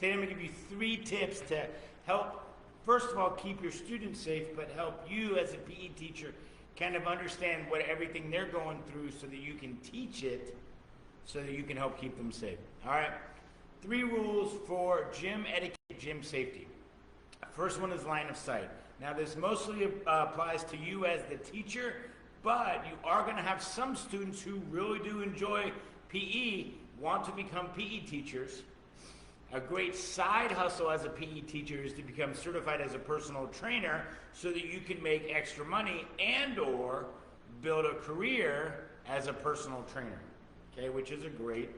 Today I'm going to give you 3 tips to help, first of all, keep your students safe, but help you as a PE teacher kind of understand what everything they're going through so that you can teach it, so that you can help keep them safe. All right? 3 rules for gym etiquette, gym safety. First one is line of sight. Now this mostly applies to you as the teacher, but you are going to have some students who really do enjoy PE, want to become PE teachers. A great side hustle as a PE teacher is to become certified as a personal trainer so that you can make extra money and or build a career as a personal trainer, okay, which is a great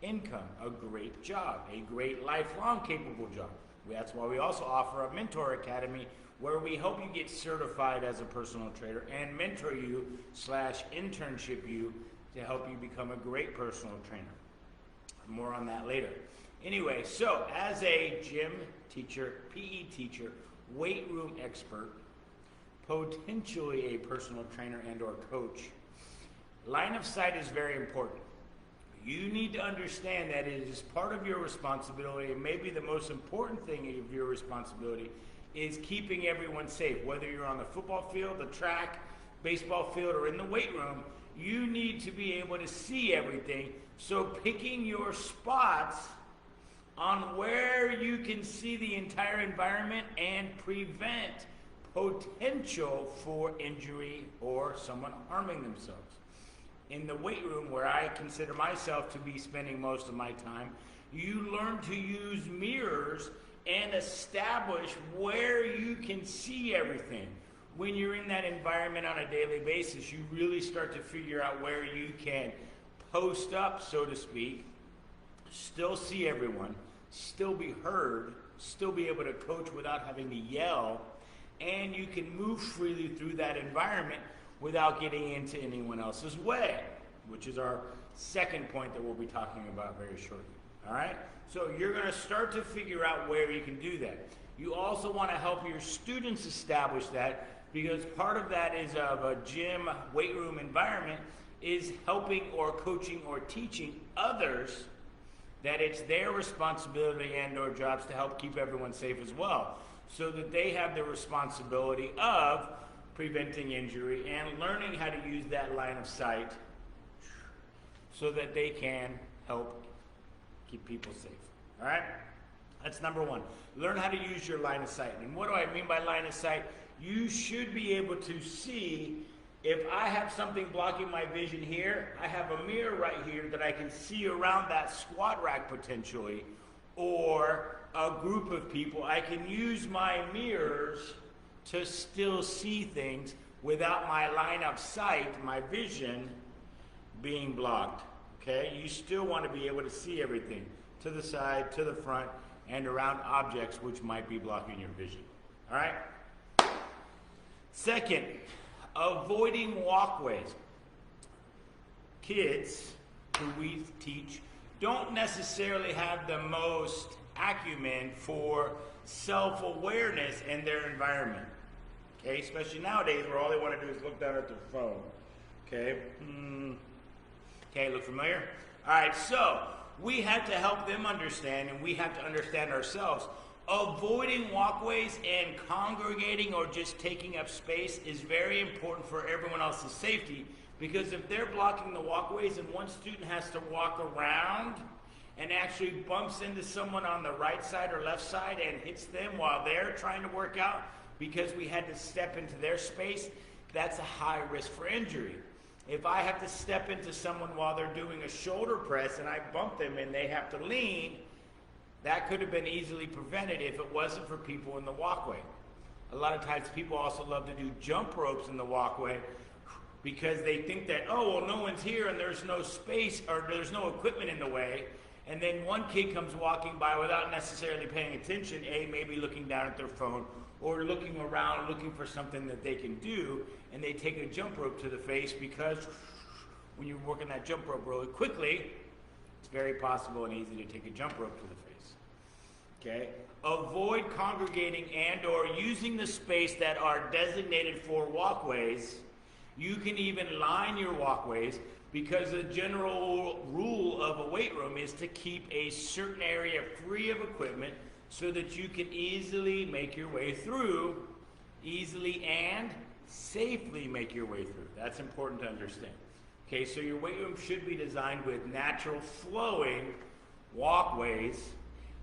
income, a great job, a great lifelong capable job. That's why we also offer a mentor academy where we help you get certified as a personal trainer and mentor you / internship you to help you become a great personal trainer. More on that later. Anyway, so as a gym teacher, PE teacher, weight room expert, potentially a personal trainer and or coach, line of sight is very important. You need to understand that it is part of your responsibility, and maybe the most important thing of your responsibility is keeping everyone safe. Whether you're on the football field, the track, baseball field, or in the weight room, you need to be able to see everything. So picking your spots on where you can see the entire environment and prevent potential for injury or someone harming themselves. In the weight room, where I consider myself to be spending most of my time, you learn to use mirrors and establish where you can see everything. When you're in that environment on a daily basis, you really start to figure out where you can post up, so to speak, still see everyone, still be heard, still be able to coach without having to yell, and you can move freely through that environment without getting into anyone else's way, which is our second point that we'll be talking about very shortly. All right? So you're going to start to figure out where you can do that. You also want to help your students establish that, because part of that is of a gym, weight room environment is helping or coaching or teaching others that it's their responsibility and or jobs to help keep everyone safe as well, so that they have the responsibility of preventing injury and learning how to use that line of sight so that they can help keep people safe. All right? That's number 1. Learn how to use your line of sight. And what do I mean by line of sight? You should be able to see, if I have something blocking my vision here, I have a mirror right here that I can see around that squat rack potentially, or a group of people. I can use my mirrors to still see things without my line of sight, my vision, being blocked. Okay? You still want to be able to see everything to the side, to the front, and around objects which might be blocking your vision. All right? Second, avoiding walkways. Kids who we teach don't necessarily have the most acumen for self-awareness in their environment. Okay, especially nowadays where all they want to do is look down at their phone. Okay, okay, look familiar? All right, so we have to help them understand, and we have to understand ourselves. Avoiding walkways and congregating or just taking up space is very important for everyone else's safety, because if they're blocking the walkways and one student has to walk around and actually bumps into someone on the right side or left side and hits them while they're trying to work out because we had to step into their space, that's a high risk for injury. If I have to step into someone while they're doing a shoulder press and I bump them and they have to lean, that could have been easily prevented if it wasn't for people in the walkway. A lot of times people also love to do jump ropes in the walkway because they think that, oh, well, no one's here and there's no space or there's no equipment in the way. And then one kid comes walking by without necessarily paying attention, maybe looking down at their phone or looking around looking for something that they can do, and they take a jump rope to the face, because when you're working that jump rope really quickly, it's very possible and easy to take a jump rope to the face. Okay? Avoid congregating and or using the space that are designated for walkways. You can even line your walkways Because the general rule of a weight room is to keep a certain area free of equipment so that you can easily make your way through, easily and safely make your way through. That's important to understand. Okay, so your weight room should be designed with natural flowing walkways,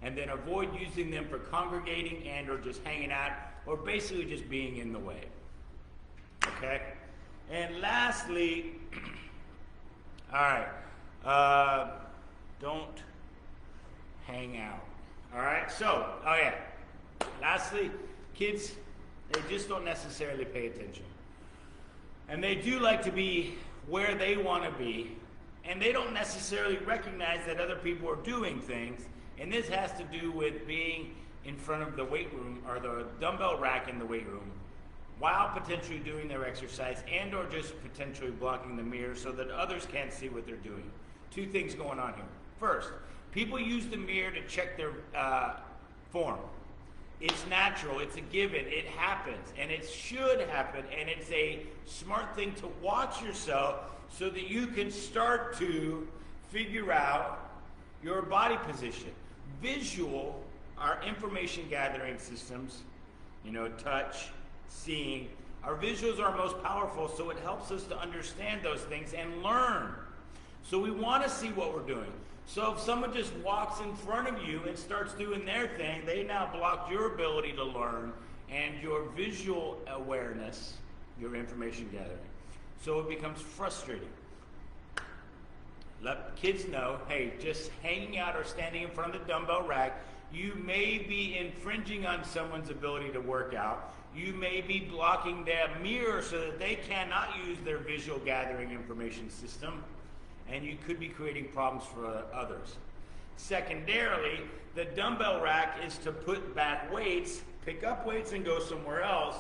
and then avoid using them for congregating and or just hanging out, or basically just being in the way. Okay? And lastly, all right, don't hang out. All right, so, oh yeah, lastly, kids, they just don't necessarily pay attention. And they do like to be where they want to be, and they don't necessarily recognize that other people are doing things, and this has to do with being in front of the weight room or the dumbbell rack in the weight room while potentially doing their exercise and or just potentially blocking the mirror so that others can't see what they're doing. Two things going on here. First, people use the mirror to check their form. It's natural, it's a given, it happens, and it should happen, and it's a smart thing to watch yourself so that you can start to figure out your body position. Visual, our information gathering systems, touch, seeing, our visuals are most powerful, so it helps us to understand those things and learn. So we want to see what we're doing. So if someone just walks in front of you and starts doing their thing, they now block your ability to learn and your visual awareness, your information gathering. So it becomes frustrating. Let kids know, hey, just hanging out or standing in front of the dumbbell rack, you may be infringing on someone's ability to work out. You may be blocking their mirror so that they cannot use their visual gathering information system, and you could be creating problems for others. Secondarily, the dumbbell rack is to put back weights, pick up weights and go somewhere else.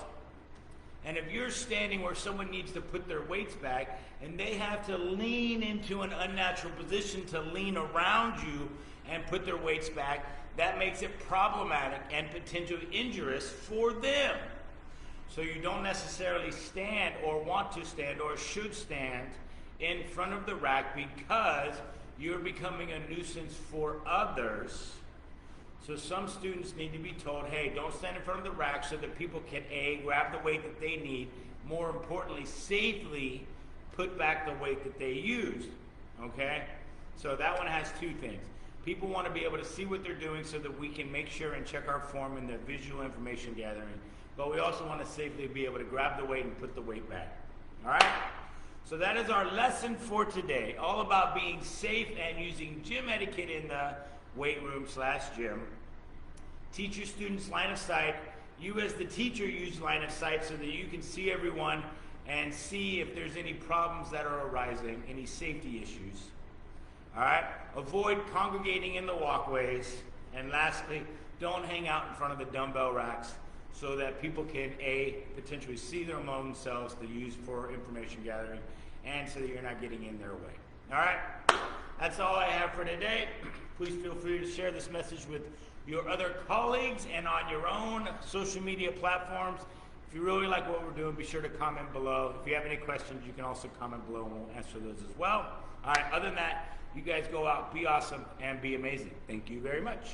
And if you're standing where someone needs to put their weights back and they have to lean into an unnatural position to lean around you and put their weights back, that makes it problematic and potentially injurious for them. So you don't necessarily stand or want to stand or should stand in front of the rack because you're becoming a nuisance for others. So some students need to be told, hey, don't stand in front of the rack so that people can A, grab the weight that they need, more importantly, safely put back the weight that they used, okay? So that one has two things. People want to be able to see what they're doing so that we can make sure and check our form in the visual information gathering, but we also want to safely be able to grab the weight and put the weight back, all right? So that is our lesson for today, all about being safe and using gym etiquette in the weight room / gym. Teach your students line of sight. You as the teacher use line of sight so that you can see everyone and see if there's any problems that are arising, any safety issues. All right? Avoid congregating in the walkways. And lastly, don't hang out in front of the dumbbell racks so that people can A, potentially see their own selves to use for information gathering, and so that you're not getting in their way. All right? That's all I have for today. Please feel free to share this message with your other colleagues and on your own social media platforms. If you really like what we're doing, be sure to comment below. If you have any questions, you can also comment below and we'll answer those as well. All right, other than that, you guys go out, be awesome, and be amazing. Thank you very much.